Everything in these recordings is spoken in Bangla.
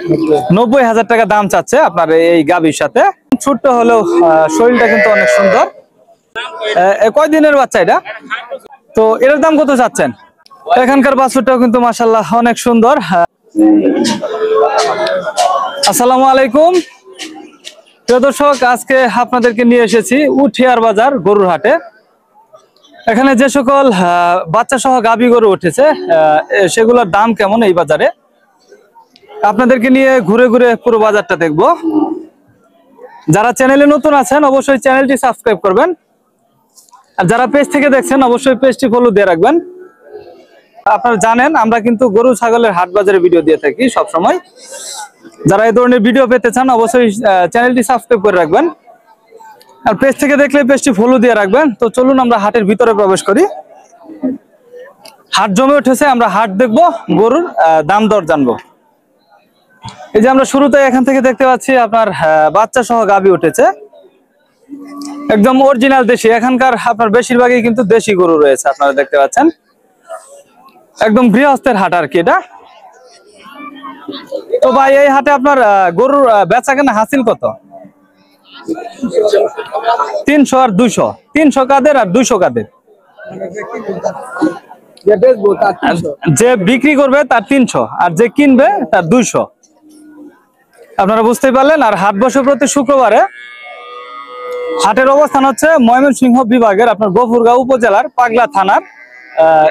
90,000 টাকা দাম চাচ্ছে আপনার এই গাভীর সাথে। ছোট্ট হলেও শরীরটা কিন্তু অনেক সুন্দর। কয় দিনের বাচ্চা এটা? তো এটার দাম কত চাচ্ছেন? এখানকার বাছুরটাও কিন্তু মাশাআল্লাহ অনেক সুন্দর। আসসালামু আলাইকুম প্রিয় দর্শক, আজকে আপনাদেরকে নিয়ে এসেছি উঠিয়ার বাজার গরুর হাটে। এখানে যে সকল বাচ্চা সহ গাভী গরু উঠেছে সেগুলোর দাম কেমন এই বাজারে আপনাদেরকে নিয়ে ঘুরে ঘুরে পুরো বাজারটা দেখব। যারা চ্যানেলে নতুন আছেন অবশ্যই চ্যানেলটি সাবস্ক্রাইব করবেন, আর যারা পেজ থেকে দেখছেন অবশ্যই পেজটি ফলো দিয়ে রাখবেন। আপনারা জানেন আমরা কিন্তু গরু ছাগলের হাট বাজারে ভিডিও দিয়ে থাকি সব সময়। যারা এই ধরনের ভিডিও পেতে চান অবশ্যই চ্যানেলটি সাবস্ক্রাইব করে রাখবেন, আর পেজ থেকে দেখলে পেজটি ফলো দিয়ে রাখবেন। তো চলুন আমরা হাটের ভিতরে প্রবেশ করি। হাট জমে উঠেছে, আমরা হাট দেখব, গরুর দাম দর জানবো। এই যে আমরা শুরুতে এখান থেকে দেখতে পাচ্ছি আপনার বাচ্চা সহ গাভী উঠেছে, একদম অরিজিনাল দেশি। এখানকার আপনার বেশিরভাগই কিন্তু দেশি গরু রয়েছে, আপনারা দেখতে পাচ্ছেন। একদম গৃহস্থের হাট আর কি এটা। তো ভাই এই হাটে আপনার গরুর বেচা কেনা হাসিল কত? 300 আর 200। 300 কাদের আর 200 কাদের? যে বিক্রি করবে তার 300 আর যে কিনবে তার 200। আপনারা বুঝতেই পারলেন। আর হাট বসে প্রতি শুক্রবারে। হাটের অবস্থান হচ্ছে ময়মনসিংহ বিভাগের আপনার গফুরগাঁও উপজেলার পাগলা থানার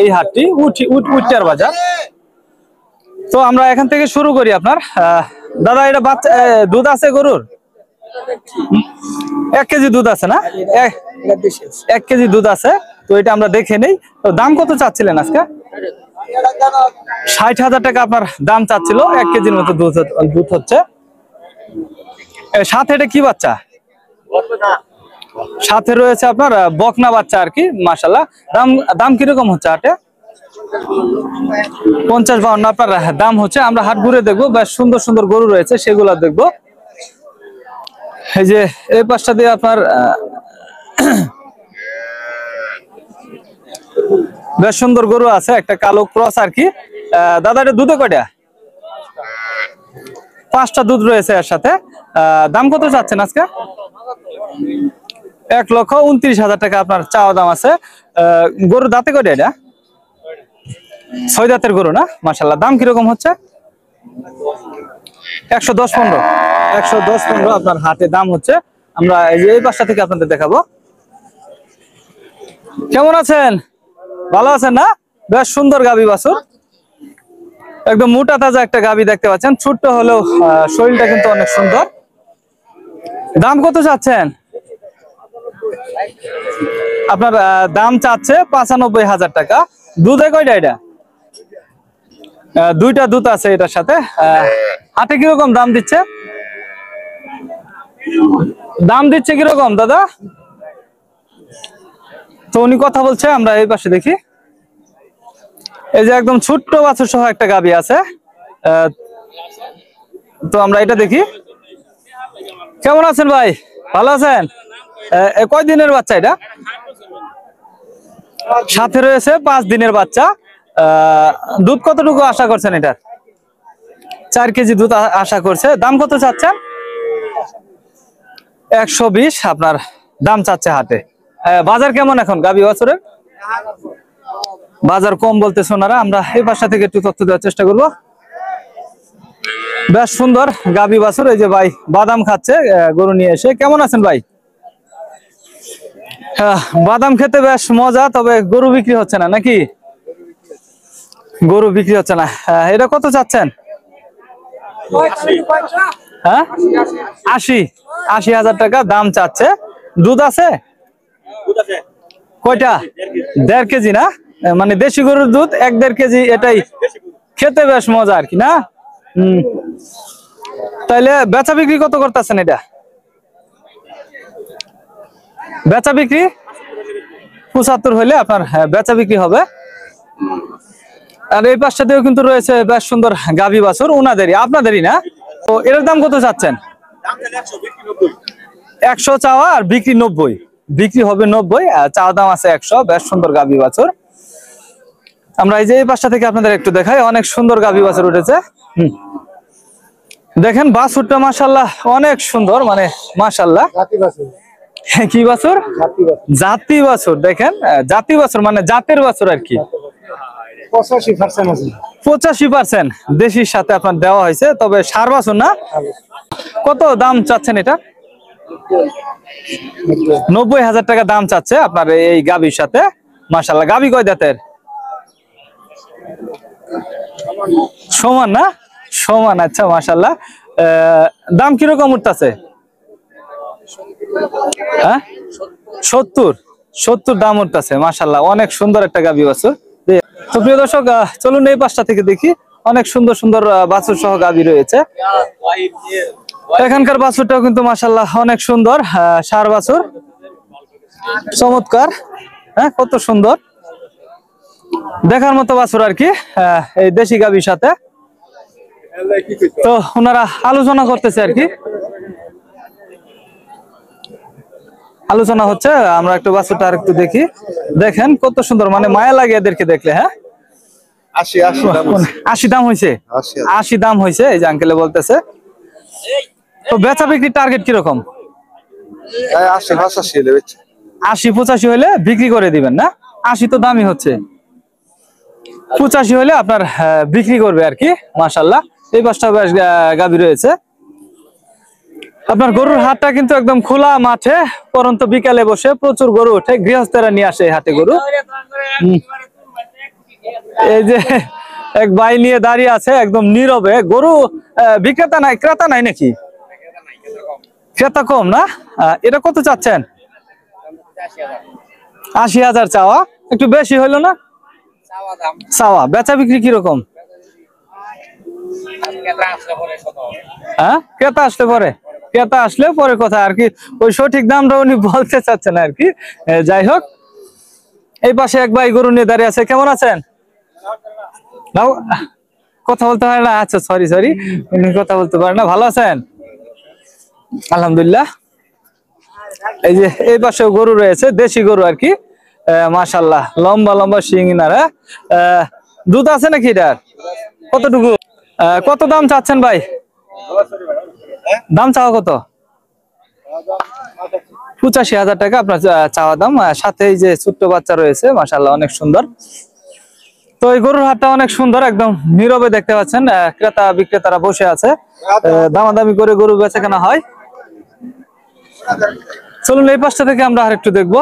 এই হাটটি উঠিয়ার বাজার। তো আমরা এখান থেকে শুরু করি। আপনার দাদা এটা বাচ্চা দুধ আছে গরুর? 1 কেজি দুধ আছে না? 1 কেজি দুধ আছে। তো এটা আমরা দেখে নেই। তো দাম কত চাচ্ছিলেন আজকে? 60,000 টাকা আপনার দাম চাচ্ছিল। 1 কেজির মতো দুধ হচ্ছে। সাথে এটা কি বাচ্চা? সাথে রয়েছে আপনার বকনা বাচ্চা আর কি। মাশাআল্লাহ। দাম কিরকম হচ্ছে হাটে? 50-52 আপনার দাম হচ্ছে। আমরা হাট ঘুরে দেখবো, বেশ সুন্দর সুন্দর গরু রয়েছে সেগুলো দেখবো। এই যে এই পাশটা দিয়ে আপনার বেশ সুন্দর গরু আছে, একটা কালো ক্রস আর কি। দাদা এটা দুধে কয়টা? 5টা দুধ রয়েছে এর সাথে। দাম কত চাচ্ছেন আজকে? 1,29,000 টাকা আপনার চাওয়া দাম আছে। গরুর দাঁতে কয়টা এটা? 6 দাঁতের গরু না? মাশাআল্লাহ। দাম কিরকম হচ্ছে? 110-15। 110-15 আপনার হাটে দাম হচ্ছে। আমরা এই পাশটা থেকে আপনাদের দেখাবো। কেমন আছেন? ভালো আছেন না? বেশ সুন্দর গাভী বাছুর, একদম মোটা তাজা একটা গাভী দেখতে পাচ্ছেন। ছোট্ট হলেও শরীরটা কিন্তু অনেক সুন্দর। দাম কত চাচ্ছেন? আপনার দাম চাচ্ছে 95,000 টাকা। দুধে কয়টা এটা? 2টা দুধ আছে এটার সাথে। হাটে কিরকম দাম দিচ্ছে? দাম দিচ্ছে কিরকম দাদা? তো উনি কথা বলছে, আমরা এই পাশে দেখি। এই যে একদম ছোট্ট বাছুর সহ একটা গাভী আছে। তো আমরা এটা দেখি। কেমন আছেন ভাই? ভালো আছেন? কয় দিনের বাচ্চা এটা? সাথে রয়েছে 5 দিনের বাচ্চা। দুধ কতটুকু আশা করছেন এটার? 4 কেজি দুধ আশা করছে। দাম কত চাচ্ছেন? 120 আপনার দাম চাচ্ছে হাটে। বাজার কেমন এখন গাভী বাছুরের? বাজার কম বলতেছে ওনারা। আমরা এই পাশটা থেকে একটু তথ্য দেওয়ার চেষ্টা করবো। বেশ সুন্দর গাভী বাছুর। এই যে ভাই বাদাম খাচ্ছে গরু নিয়ে এসে। কেমন আছেন ভাই? বাদাম খেতে বেশ মজা, তবে গরু বিক্রি হচ্ছে না নাকি? গরু বিক্রি হচ্ছে না। এটা কত চাচ্ছেন? হ্যাঁ 80,000 টাকা দাম চাচ্ছে। দুধ আছে কয়টা? 1.5 কেজি না? মানে দেশি গরুর দুধ 1-1.5 কেজি। এটাই খেতে বেশ মজা আর কি না? তাইলে বেচা বিক্রি কত করতেছেন এটা? বেচা বিক্রি 75 হইলে আপনার বেচা বিক্রি হবে। আর এই পাশটাতেও কিন্তু রয়েছে বেশ সুন্দর গাভী বাছুর, ওনাদেরই, আপনাদেরই না? তো এর দাম কত চাচ্ছেন? 100 চাওয়া আর বিক্রি 90। বিক্রি হবে 90, চাওয়া দাম আছে 100। বেশ সুন্দর গাভী বাছুর। আমরা এই যে এই পাশটা থেকে আপনাদের একটু দেখাই। অনেক সুন্দর গাভী বাছুর উঠেছে। দেখেন বাছুরটা মাশাআল্লাহ অনেক সুন্দর, মানে মাশাআল্লাহ। কি বাছুর? জাতি বাছুর। দেখেন জাতি বাছুর মানে জাতের বাছুর আর কি। 85% দেশির সাথে আপনার দেওয়া হয়েছে, তবে ষাঁড় বাছুর না। কত দাম চাচ্ছেন এটা? 90,000 টাকা দাম চাচ্ছে আপনার এই গাভীর সাথে। মাশাআল্লাহ। গাভী কয় দাঁতের? সমান না? সমান। আচ্ছা মাশাআল্লাহ। দাম কিরকম উঠতেছে? 70 দাম উঠতেছে। মাশাআল্লাহ অনেক সুন্দর একটা গাভী বাছুর। তো প্রিয় দর্শক, চলুন এই পাশটা থেকে দেখি। অনেক সুন্দর সুন্দর বাছুর সহ গাভী রয়েছে। এখানকার বাছুরটাও কিন্তু মাশাআল্লাহ অনেক সুন্দর। ষাঁড় বাছুর, চমৎকার। হ্যাঁ, কত সুন্দর, দেখার মতো বাছুর আর কি এই দেশি গাভীর সাথে। তো ওনারা আলোচনা করতেছে আর কি, আলোচনা হচ্ছে। আমরা একটু বাছুরটা আর একটু দেখি। দেখেন কত সুন্দর, মানে মায়া লাগে এদেরকে দেখলে। হ্যাঁ, 80 দাম হয়েছে। 80 দাম হয়েছে, এই যে আঙ্কেলে বলতেছে। তো বেচা বিক্রির টার্গেট কিরকম? 80-85 হলে বিক্রি করে দিবেন না? 80 তো দামই হচ্ছে, 85 হলে আপনার বিক্রি করবে আর কি। মাশাআল্লাহ। এই পাশটা বেশ গাভী রয়েছে। আপনার গরুর হাটটা কিন্তু একদম খোলা মাঠে, পরন্ত বিকালে বসে প্রচুর গরু ওঠে। গৃহস্থেরা নিয়ে আসে এই হাটে গরু। এই যে এক ভাই নিয়ে দাঁড়িয়ে আছে একদম নীরবে। গরু বিক্রেতা নাই, ক্রেতা নাই নাকি? ক্রেতা কম না? এটা কত চাচ্ছেন? 80,000 চাওয়া, একটু বেশি হইলো না? চাওয়া। বেচা বিক্রি কিরকম? হ্যাঁ, ক্রেতা আসলে পরে, ক্রেতা আসলে পরে কথা আর কি। ওই সঠিক দামটা উনি বলতে চাচ্ছেন আর কি। যাই হোক, এই পাশে এক ভাই গরু নিয়ে দাঁড়িয়ে আছে। কেমন আছেন? কথা বলতে পারে না? আচ্ছা, সরি উনি কথা বলতে পারে না। ভালো আছেন? আলহামদুলিল্লাহ। এই যে এই পাশে গরু রয়েছে, দেশি গরু আর কি। মাশাআল্লাহ, লম্বা লম্বা শিং ইনারা। দুধ আছে নাকি এটার? কতটুকু? কত দাম চাচ্ছেন ভাই? দাম চাওয়া কত? 85,000 টাকা আপনার চাওয়া দাম। সাথে এই যে ছোট্ট বাচ্চা রয়েছে, মাশাআল্লাহ অনেক সুন্দর। তো এই গরুর হাটটা অনেক সুন্দর, একদম নীরবে দেখতে পাচ্ছেন। ক্রেতা বিক্রেতারা বসে আছে, দামাদামি করে গরু বেচাকেনা হয়। চলুন এই পাশটা থেকে আমরা আর একটু দেখবো।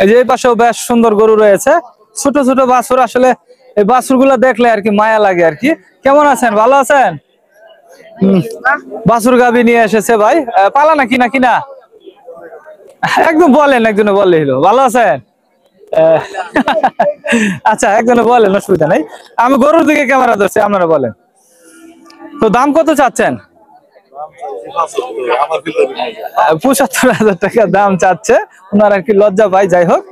এই যে এই পাশেও বেশ সুন্দর গরু রয়েছে, ছোট ছোট বাছুর। আসলে এই বাছুর গুলা দেখলে আর কি মায়া লাগে আর কি। কেমন আছেন? ভালো আছেন? বাছুর গাভী নিয়ে এসেছে ভাই। পালা নাকি নাকি না? একদম বলেন, একজনে বললে হলো। ভালো আছেন? আচ্ছা, একজনে বলেন, অসুবিধা নাই। আমি গরুর দিকে ক্যামেরা ধরছি, আপনারা বলেন। তো দাম কত চাচ্ছেন? 75,000 টাকা দাম চাচ্ছে ওনার আর কি। লজ্জা পাই। যাই হোক,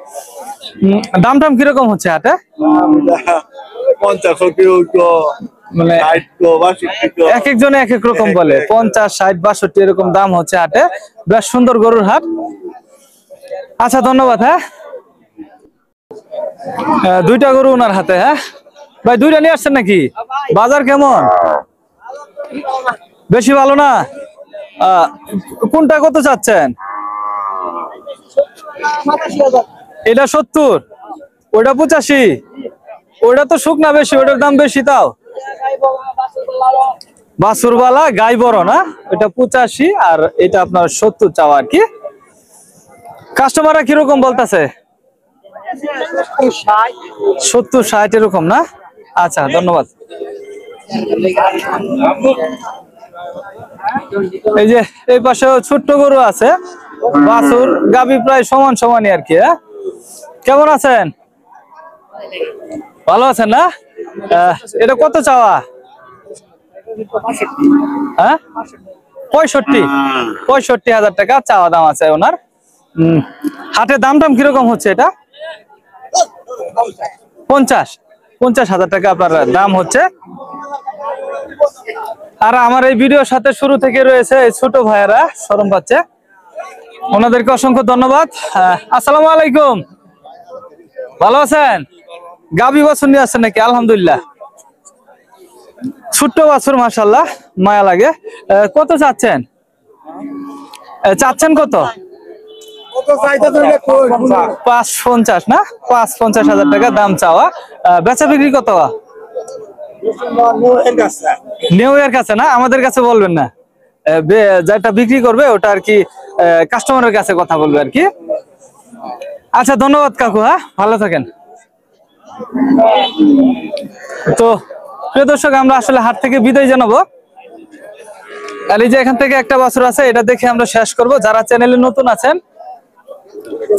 দাম টাম কিরকম হচ্ছে হাটে? মানে এক একজনে এক এক রকম বলে। 50, 60, 62 এরকম দাম হচ্ছে হাটে। বেশ সুন্দর গরুর হাট। আচ্ছা, ধন্যবাদ। হ্যাঁ, দুইটা গরু ওনার হাতে। হ্যাঁ ভাই, দুইটা নিয়ে আসছেন নাকি? বাজার কেমন? বেশি ভালো না? কোনটা কত চাচ্ছেন? এটা 70, ওটা 85। ওটা তো শুকনা বেশি, ওটার দাম বেশি। তাও বাছুরওয়ালা গাই বড় না? এটা 85 আর এটা আপনার 70 চাওয়া আর কি। কাস্টমাররা কিরকম বলতেছে? 70-60 এরকম না? আচ্ছা, ধন্যবাদ। এই যে এই পাশে ছোট্ট গরু আছে, বাছুর গাভী প্রায় সমান সমানই আর কি। কেমন আছেন? ভালো আছেন না? এটা কত চাওয়া? হ্যাঁ, 65,000 টাকা চাওয়া দাম আছে ওনার। হাটে দাম টাম কিরকম হচ্ছে? এটা 50,000 টাকা আপনার দাম হচ্ছে। আর আমার এই ভিডিওর সাথে শুরু থেকে রয়েছে এই ছোট ভাইয়েরা, শরম পাচ্ছে, ওনাদেরকে অসংখ্য ধন্যবাদ। আসসালামু আলাইকুম, ভালো আছেন? গাবি বাছুর নিয়ে আসছেন নাকি? আলহামদুলিল্লাহ, ছোট্ট বাছুর, মাশাআল্লাহ, মায়া লাগে। কত চাচ্ছেন? চাচ্ছেন কত? 550 না, 550,000 টাকা দাম চাওয়া। বেচা বিক্রি কত? নিউ এর কাছে না, আমাদের কাছে বলবেন না। যেটা বিক্রি করবে ওটা আর কি কাস্টমারের কাছে কথা বলবে আর কি। আচ্ছা, ধন্যবাদ কাকু, হ্যাঁ ভালো থাকেন। তো প্রিয় দর্শক, আমরা আসলে হাট থেকে বিদায় জানাবো। আর এই যে এখান থেকে একটা বাছুর আছে, এটা দেখে আমরা শেষ করব। যারা চ্যানেলে নতুন আছেন,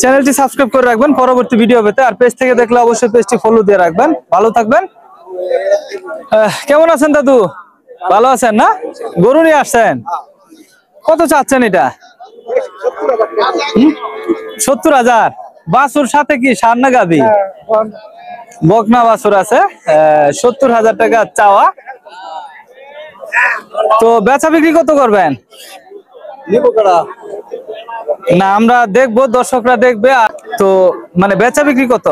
চ্যানেলটি সাবস্ক্রাইব করে রাখবেন পরবর্তী ভিডিও পেতে। আর পেজ থেকে দেখলে অবশ্যই পেজটি ফলো দিয়ে রাখবেন। ভালো থাকবেন। কেমন আছেন দাদু? ভালো আছেন না? গরু নিয়ে আসছেন, কত চাচ্ছেন এটা? 70,000। বাছুর সাথে কি ষাঁড় না গাভী? বকনা বাছুর আছে। 70,000 টাকা চাওয়া। তো বেচা বিক্রি কত করবেন? না, আমরা দেখবো, দর্শকরা দেখবে। তো মানে বেচা বিক্রি কত?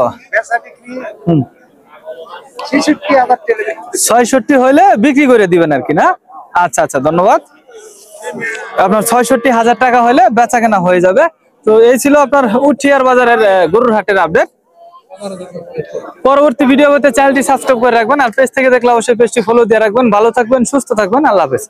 66 হইলে বিক্রি করে দিবেন আর কি, না? আচ্ছা আচ্ছা, ধন্যবাদ। আপনার 66,000 টাকা হলে বেচা কেনা হয়ে যাবে। তো এই ছিল আপনার উঠিয়ার বাজারের গরুর হাটের আপডেট। পরবর্তী ভিডিও পেতে চ্যানেলটি সাবস্ক্রাইব করে রাখবেন। আর পেজ থেকে দেখলে অবশ্যই পেজটি ফলো দিয়ে রাখবেন। ভালো থাকবেন, সুস্থ থাকবেন, আল্লাহ হাফেজ।